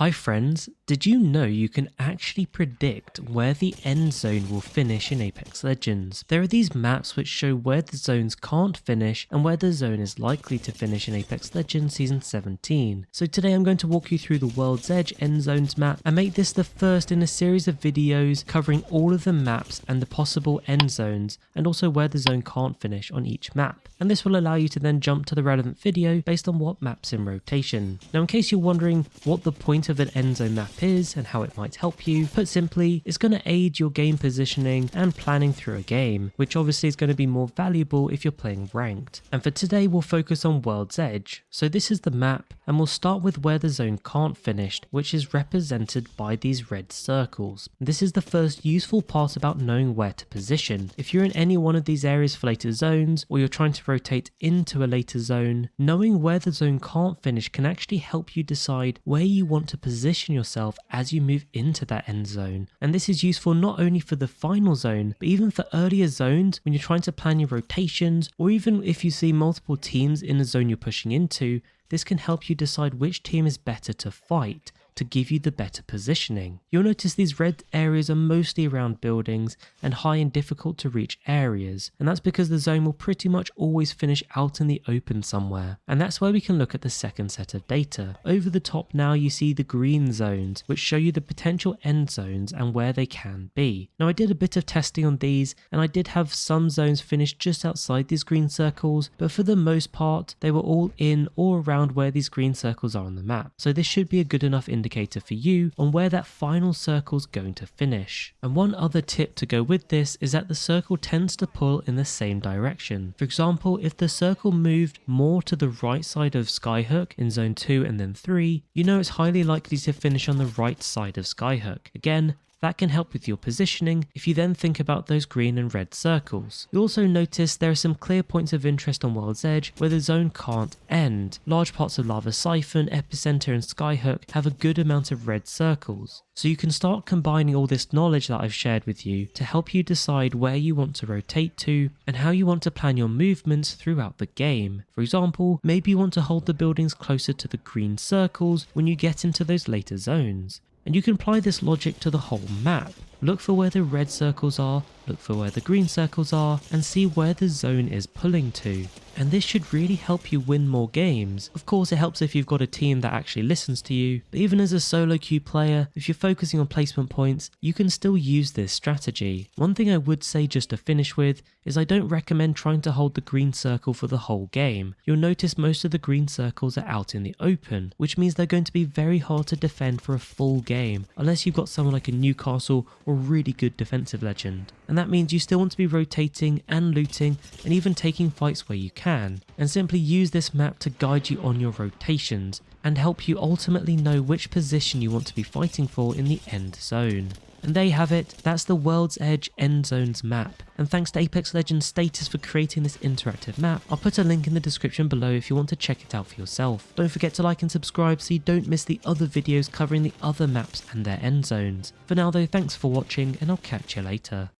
Hi friends, did you know you can actually predict where the end zone will finish in Apex Legends? There are these maps which show where the zones can't finish and where the zone is likely to finish in Apex Legends Season 17. So today I'm going to walk you through the World's Edge end zones map and make this the first in a series of videos covering all of the maps and the possible end zones and also where the zone can't finish on each map. And this will allow you to then jump to the relevant video based on what map's in rotation. Now in case you're wondering what the point of an end zone map is and how it might help you, put simply, it's going to aid your game positioning and planning through a game, which obviously is going to be more valuable if you're playing ranked. And for today we'll focus on World's Edge. So this is the map and we'll start with where the zone can't finish, which is represented by these red circles. This is the first useful part about knowing where to position. If you're in any one of these areas for later zones or you're trying to rotate into a later zone, knowing where the zone can't finish can actually help you decide where you want to position yourself as you move into that end zone. And this is useful not only for the final zone, but even for earlier zones when you're trying to plan your rotations, or even if you see multiple teams in the zone you're pushing into, this can help you decide which team is better to fight to give you the better positioning. You'll notice these red areas are mostly around buildings and high and difficult to reach areas, and that's because the zone will pretty much always finish out in the open somewhere. And that's where we can look at the second set of data. Over the top now you see the green zones, which show you the potential end zones and where they can be. Now I did a bit of testing on these and I did have some zones finish just outside these green circles, but for the most part they were all in or around where these green circles are on the map. So this should be a good enough indicator for you on where that final circle's going to finish. And one other tip to go with this is that the circle tends to pull in the same direction. For example, if the circle moved more to the right side of Skyhook in zone 2 and then 3, you know it's highly likely to finish on the right side of Skyhook. Again, that can help with your positioning if you then think about those green and red circles. You'll also notice there are some clear points of interest on World's Edge where the zone can't end. Large parts of Lava Siphon, Epicenter and Skyhook have a good amount of red circles. So you can start combining all this knowledge that I've shared with you to help you decide where you want to rotate to and how you want to plan your movements throughout the game. For example, maybe you want to hold the buildings closer to the green circles when you get into those later zones. And you can apply this logic to the whole map. Look for where the red circles are, look for where the green circles are, and see where the zone is pulling to. And this should really help you win more games. Of course it helps if you've got a team that actually listens to you, but even as a solo queue player, if you're focusing on placement points, you can still use this strategy. One thing I would say just to finish with is I don't recommend trying to hold the green circle for the whole game. You'll notice most of the green circles are out in the open, which means they're going to be very hard to defend for a full game, unless you've got someone like a Newcastle or a really good defensive legend. And that means you still want to be rotating and looting and even taking fights where you can, and simply use this map to guide you on your rotations and help you ultimately know which position you want to be fighting for in the end zone. And there you have it, that's the World's Edge End Zones map. And thanks to Apex Legends Status for creating this interactive map. I'll put a link in the description below if you want to check it out for yourself. Don't forget to like and subscribe so you don't miss the other videos covering the other maps and their end zones. For now though, thanks for watching and I'll catch you later.